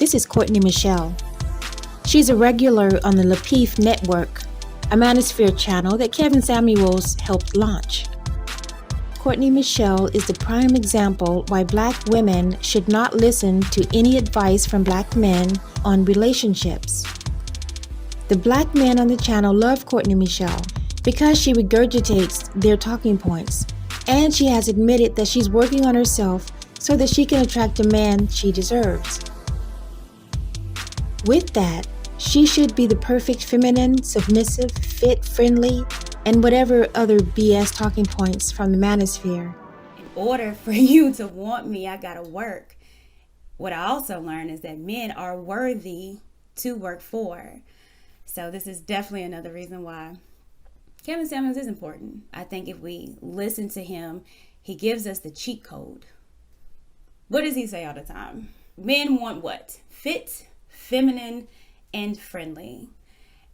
This is Courtney Michelle. She's a regular on the Lapeef Network, a manosphere channel that Kevin Samuels helped launch. Courtney Michelle is the prime example why Black women should not listen to any advice from Black men on relationships. The Black men on the channel love Courtney Michelle because she regurgitates their talking points, and she has admitted that she's working on herself so that she can attract a man she deserves. With that, she should be the perfect feminine, submissive, fit, friendly, and whatever other BS talking points from the manosphere. In order for you to want me, I gotta work. What I also learned is that men are worthy to work for. So this is definitely another reason why Kevin Samuels is important. I think if we listen to him, he gives us the cheat code. What does he say all the time? Men want what? Fit, feminine, and friendly.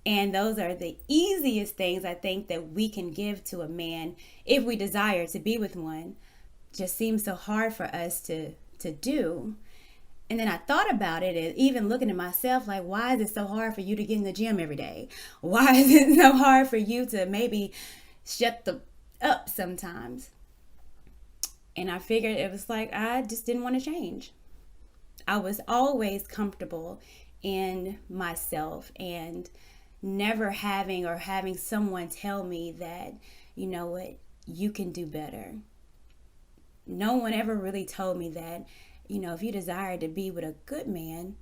And those are the easiest things I think that we can give to a man if we desire to be with one. Just seems so hard for us to do. And then I thought about it, and even looking at myself, like, why is it so hard for you to get in the gym every day? Why is it so hard for you to maybe shut up sometimes? And I figured it was like, I just didn't want to change. I was always comfortable in myself and never having someone tell me that, you know what, you can do better. No one ever really told me that, you know, if you desire to be with a good man,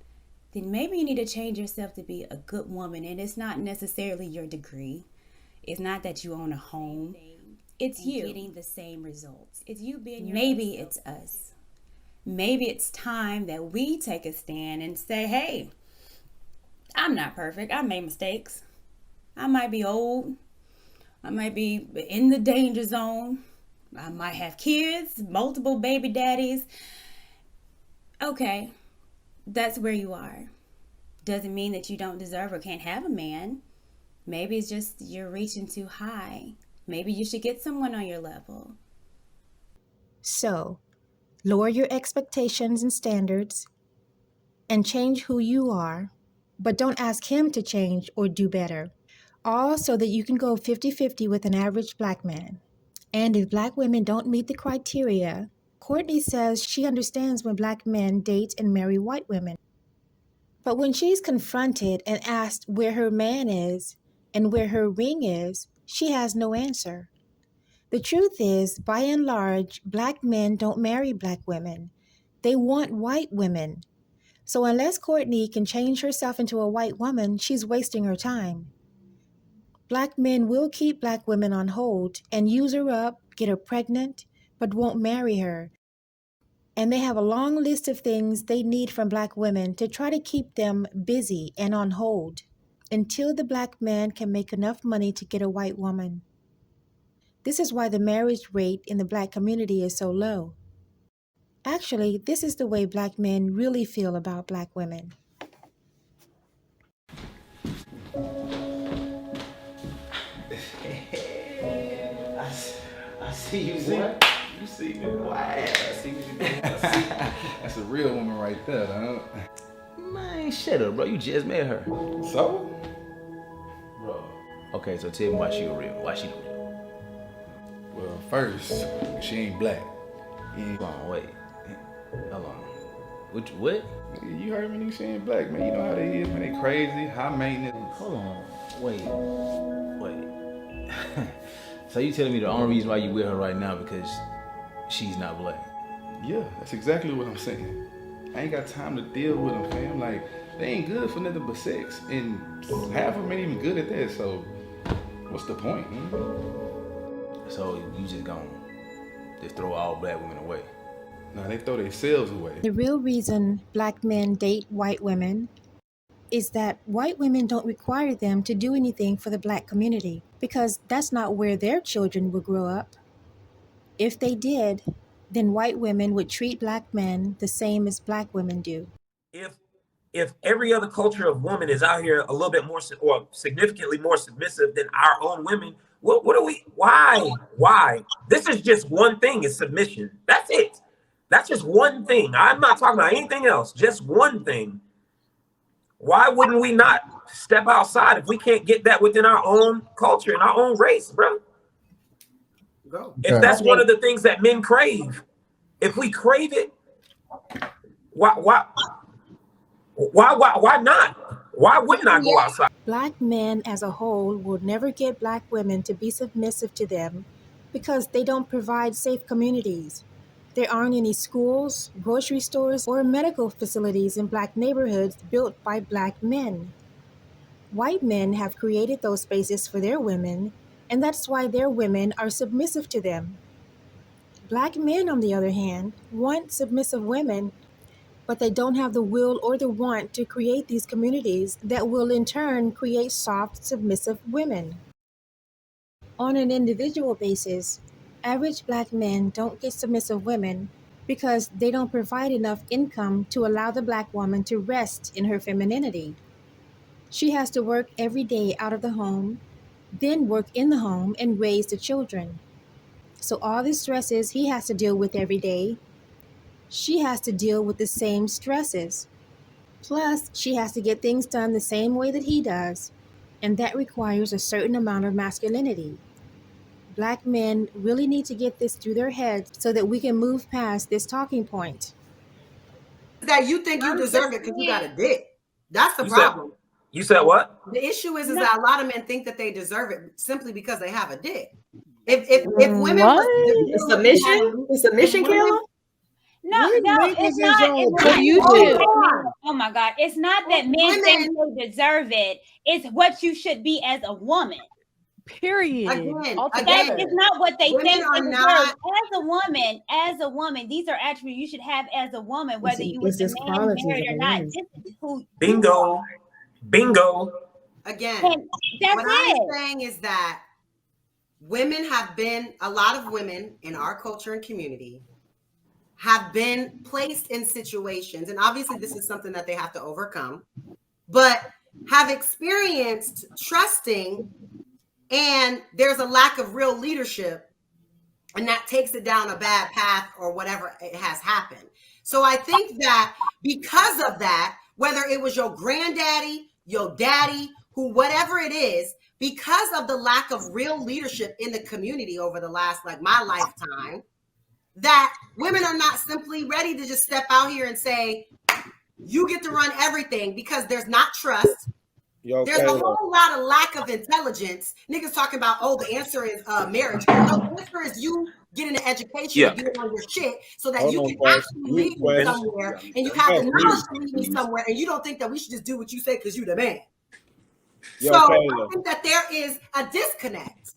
then maybe you need to change yourself to be a good woman. And it's not necessarily your degree. It's not that you own a home. It's you getting the same results. It's you being your maybe it's us. Maybe it's time that we take a stand and say, hey, I'm not perfect. I made mistakes. I might be old. I might be in the danger zone. I might have kids, multiple baby daddies. Okay, that's where you are. Doesn't mean that you don't deserve or can't have a man. Maybe it's just you're reaching too high. Maybe you should get someone on your level. So, lower your expectations and standards and change who you are, but don't ask him to change or do better. All so that you can go 50-50 with an average Black man. And if Black women don't meet the criteria, Courtney says she understands when Black men date and marry white women. But when she's confronted and asked where her man is and where her ring is, she has no answer. The truth is, by and large, Black men don't marry Black women. They want white women. So unless Courtney can change herself into a white woman, she's wasting her time. Black men will keep Black women on hold and use her up, get her pregnant, but won't marry her. And they have a long list of things they need from Black women to try to keep them busy and on hold until the Black man can make enough money to get a white woman. This is why the marriage rate in the Black community is so low. Actually, this is the way Black men really feel about Black women. I see you, boy. You see me, boy. I see what you doing. That's a real woman right there, huh? Man, shut up, bro. You just met her. So? Bro. Okay, so tell me why she real. Why she real? Well, first, she ain't Black. Hold on, wait. Hold on. What? You heard me, nigga, she ain't Black, man. You know how they is, man. They crazy, high maintenance. Hold on. Wait. So you telling me the only reason why you with her right now because she's not Black? Yeah, that's exactly what I'm saying. I ain't got time to deal with them, fam. Like, they ain't good for nothing but sex. And half of them ain't even good at that, so what's the point, man? So you just gonna just throw all Black women away? Nah, they throw themselves away. The real reason Black men date white women is that white women don't require them to do anything for the Black community because that's not where their children will grow up. If they did, then white women would treat Black men the same as Black women do. If every other culture of woman is out here a little bit more or significantly more submissive than our own women, what are we? Why? This is just one thing: is submission. That's it. That's just one thing. I'm not talking about anything else. Just one thing. Why wouldn't we not step outside if we can't get that within our own culture and our own race, bro? Go. If that's one of the things that men crave, if we crave it, why not? Why wouldn't I go outside? Black men as a whole will never get black women to be submissive to them because they don't provide safe communities. There aren't any schools, grocery stores, or medical facilities in black neighborhoods built by black men. White men have created those spaces for their women, and that's why their women are submissive to them. Black men, on the other hand, want submissive women, but they don't have the will or the want to create these communities that will in turn create soft, submissive women. On an individual basis, average black men don't get submissive women because they don't provide enough income to allow the black woman to rest in her femininity. She has to work every day out of the home, then work in the home and raise the children. So all the stresses he has to deal with every day, she has to deal with the same stresses. Plus, she has to get things done the same way that he does, and that requires a certain amount of masculinity. Black men really need to get this through their heads so that we can move past this talking point. That you think you deserve it because you got a dick. That's the You problem. You said what? The issue is that a lot of men think that they deserve it simply because they have a dick. If women What? Submission, Kayla? No, it's not. What do you do? Oh my God. It's not that men think they deserve it. It's what you should be as a woman. Period. That is not what they think they deserve. Not, as a woman, these are attributes you should have as a woman, whether you were the man married or not. This is who Bingo. Bingo. Again, that's what I'm saying is that women have been, a lot of women in our culture and community have been placed in situations, and obviously this is something that they have to overcome, but have experienced trusting, and there's a lack of real leadership, and that takes it down a bad path or whatever it has happened. So I think that because of that, whether it was your granddaddy, your daddy, who, whatever it is, because of the lack of real leadership in the community over the last, like my lifetime, that women are not simply ready to just step out here and say, you get to run everything, because there's not trust. There's a whole lot of lack of intelligence. Niggas talking about, oh, the answer is marriage. No, the answer is you getting an education and getting on your shit so that you can actually lead me somewhere, and you have the knowledge to lead me somewhere, and you don't think that we should just do what you say because you the man. So I think that there is a disconnect.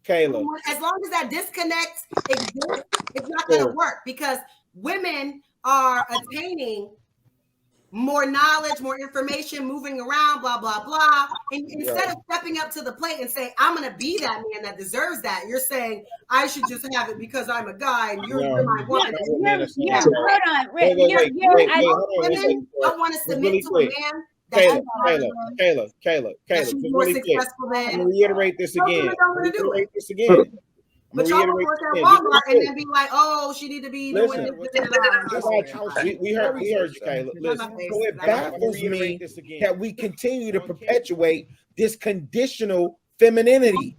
Kayla. As long as that disconnect exists, it's not going to work, because women are attaining more knowledge, more information, moving around, blah, blah, blah. And instead of stepping up to the plate and saying, I'm going to be that man that deserves that, you're saying, I should just have it because I'm a guy and you're my woman. Hold on. Women don't want to submit to a man. Kayla, more successful than. I'm going to reiterate this again. But y'all work at Walmart and then be like, oh, she need to be. Listen, we heard you, Kayla. Listen, so it baffles me that we continue to perpetuate this conditional femininity.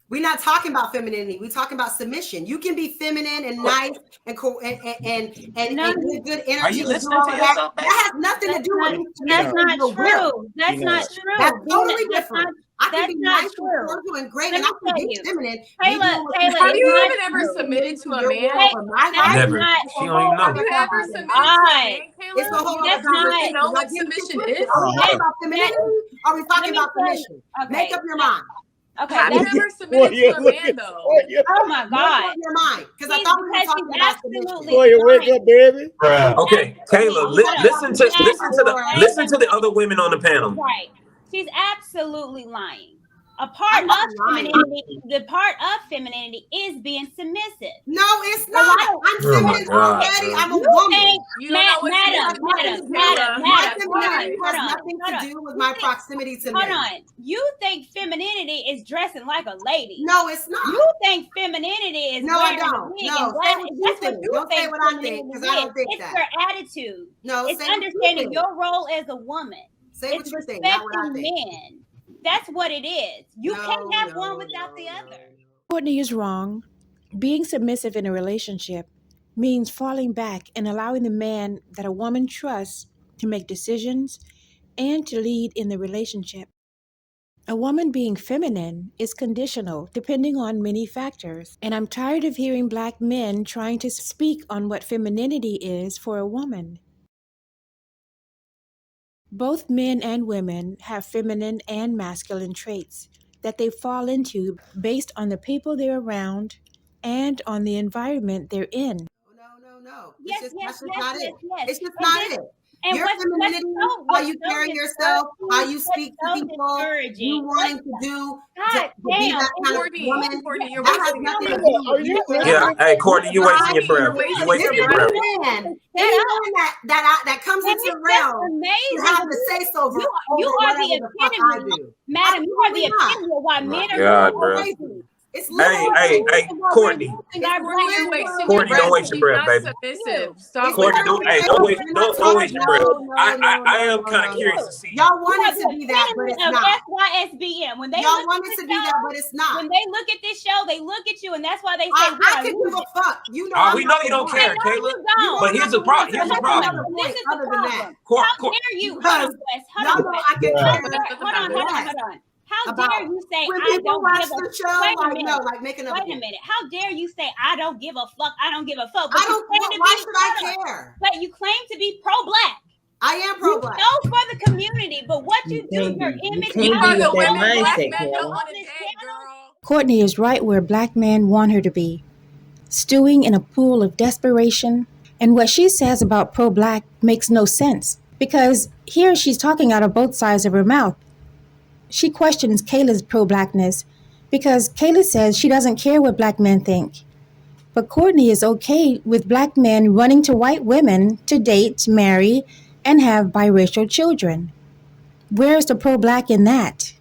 We're not talking about femininity. We're talking about submission. You can be feminine and nice and cool and good energy. Are you listening to yourself? That has nothing to do with. That's not true. That's not true. That's totally different. I can be nice true. and doing great, and I can be feminine. Taylor, have you even ever submitted to a man? Never. She don't even know. Have you ever submitted to a man, It's a whole That's other not. conversation. You know what submission is? Are we talking about femininity? Are we talking about submission? Make up your mind. Okay, Have you ever submitted to a man though? Oh my God! Make up your mind, because I thought we were talking about submission. Wake up, baby. Okay, Kayla, listen to the other women on the panel. Right, she's absolutely lying. A part of femininity is being submissive. No, it's not. I'm feminine already. I'm a woman. Madam, has nothing to do with my proximity to men. Hold on. You think femininity is dressing like a lady? No, it's not. You think femininity is no, I wearing don't. a wig No, and black? Don't say what I think, because I don't think it's that. It's your attitude. No, it's understanding your role as a woman. Say what It's you think, not what I respecting think. men. That's what it is. You can't have one without the other. Courtney is wrong. Being submissive in a relationship means falling back and allowing the man that a woman trusts to make decisions and to lead in the relationship. A woman being feminine is conditional depending on many factors, and I'm tired of hearing Black men trying to speak on what femininity is for a woman. Both men and women have feminine and masculine traits that they fall into based on the people they're around and on the environment they're in. No. Yes, That's just not it. It's just And not this, it. and Your femininity, how you carry yourself, how you speak to people, you wanting to do, to be that kind of woman, Courtney, you're that has wasting nothing your to breath. do with you. Yeah, hey, Courtney, you wasting your breath. You wasting your breath. Anyone that comes into the realm, you have the say so over you are whatever the the fuck I epitome, do. madam. You are the Absolutely not. epitome of why men are God, going bro. crazy. It's Hey, Courtney. Courtney, don't waste your breath, baby. Stop Courtney, don't waste your breath. I am kind of curious to see. Y'all want it to be that, but it's not. SYSBM. When they y'all look want at it this to be that, but it's not. When they look at this show, they look at you, and that's why they say I can give a fuck. You know, we know you don't care, Kayla. But here's the problem. Here's the problem. This is the problem. How dare you? Hold on, Wes. Hold on, Wes. Hold on. How dare you say I don't give a fuck? Wait a minute. Wait a minute. How dare you say I don't give a fuck? I don't give a fuck. But why should I care? But you claim to be pro-black. I am pro-black. You know for the community, but what you do, your image. Courtney is right where Black men want her to be, stewing in a pool of desperation. And what she says about pro-Black makes no sense, because here she's talking out of both sides of her mouth. She questions Kayla's pro-Blackness because Kayla says she doesn't care what Black men think. But Courtney is okay with Black men running to white women to date, marry, and have biracial children. Where's the pro-Black in that?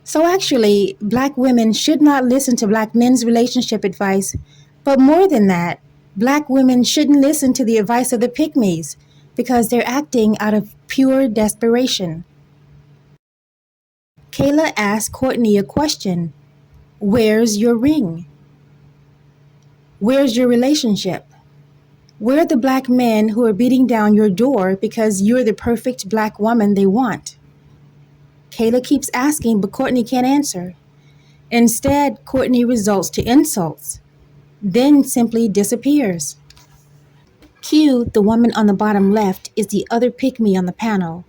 So actually, Black women should not listen to Black men's relationship advice. But more than that, Black women shouldn't listen to the advice of the Pickmes because they're acting out of pure desperation. Kayla asked Courtney a question. Where's your ring? Where's your relationship? Where are the Black men who are beating down your door because you're the perfect Black woman they want? Kayla keeps asking, but Courtney can't answer. Instead, Courtney resorts to insults, then simply disappears. Q, the woman on the bottom left, is the other Pickme on the panel.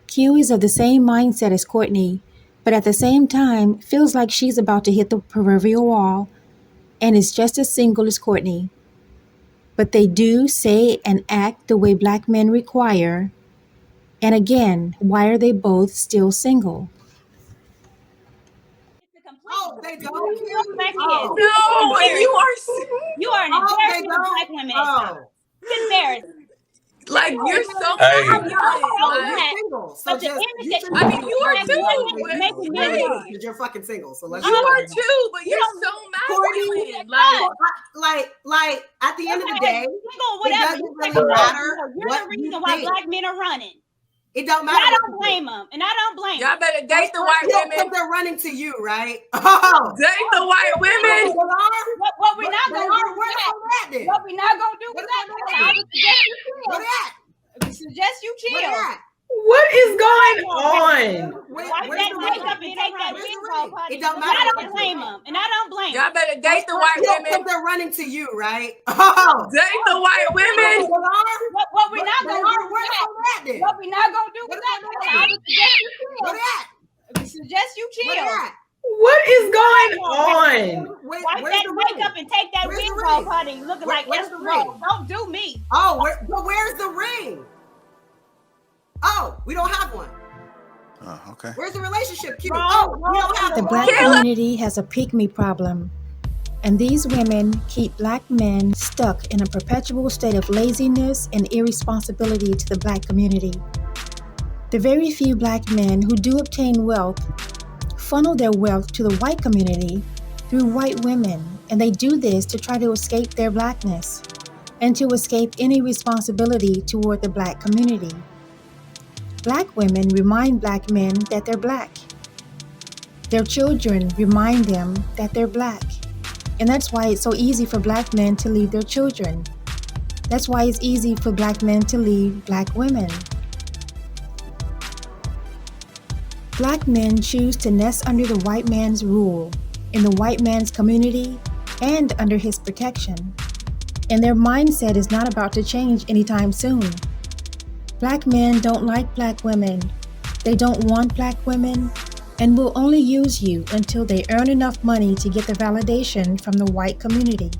Q is of the same mindset as Courtney, but at the same time feels like she's about to hit the proverbial wall and is just as single as Courtney. But they do say and act the way Black men require. And again, why are they both still single? Oh, they don't. No, you are an embarrassment to Black women. It's embarrassing. Like you're so single. So just, I mean, you are too. Because you're fucking single. So let's. You are too, but you're so masculine. Like at the end of the day, it doesn't really matter. You're the reason why Black men are running. It don't matter. I don't blame them, and I don't blame y'all better date the white women. Because they're running to you, right? Oh, date the white women. What we're not gonna do? What we're not gonna do with that? I suggest you chill. What is going on? Wipe that makeup and take that wig off, honey. It don't matter. I don't blame them, and I don't blame them. Y'all better date the white women. Because they're running to you, right? Date the white women. What we're not gonna do? What we're not gonna do with that? I suggest you chill. What is going on? Wipe that makeup and take that wig off, honey. Looking like Esther Roll. Don't do me. Oh, where's the ring? Oh, we don't have one. Oh, okay. Where's the relationship? Q? Oh, we don't have the Black community has a Pickme problem. And these women keep Black men stuck in a perpetual state of laziness and irresponsibility to the Black community. The very few Black men who do obtain wealth funnel their wealth to the white community through white women, and they do this to try to escape their Blackness and to escape any responsibility toward the Black community. Black women remind black men that they're black. Their children remind them that they're black. And that's why it's so easy for black men to leave their children. That's why it's easy for black men to leave black women. Black men choose to nest under the white man's rule, in the white man's community, and under his protection. And their mindset is not about to change anytime soon. Black men don't like black women. They don't want black women, and will only use you until they earn enough money to get the validation from the white community.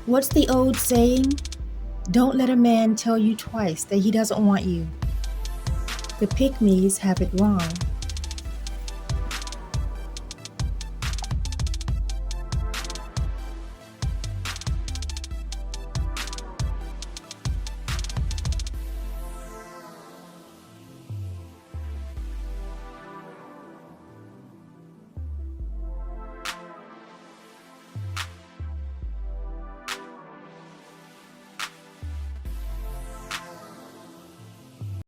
What's the old saying? Don't let a man tell you twice that he doesn't want you. The Pickmes have it wrong.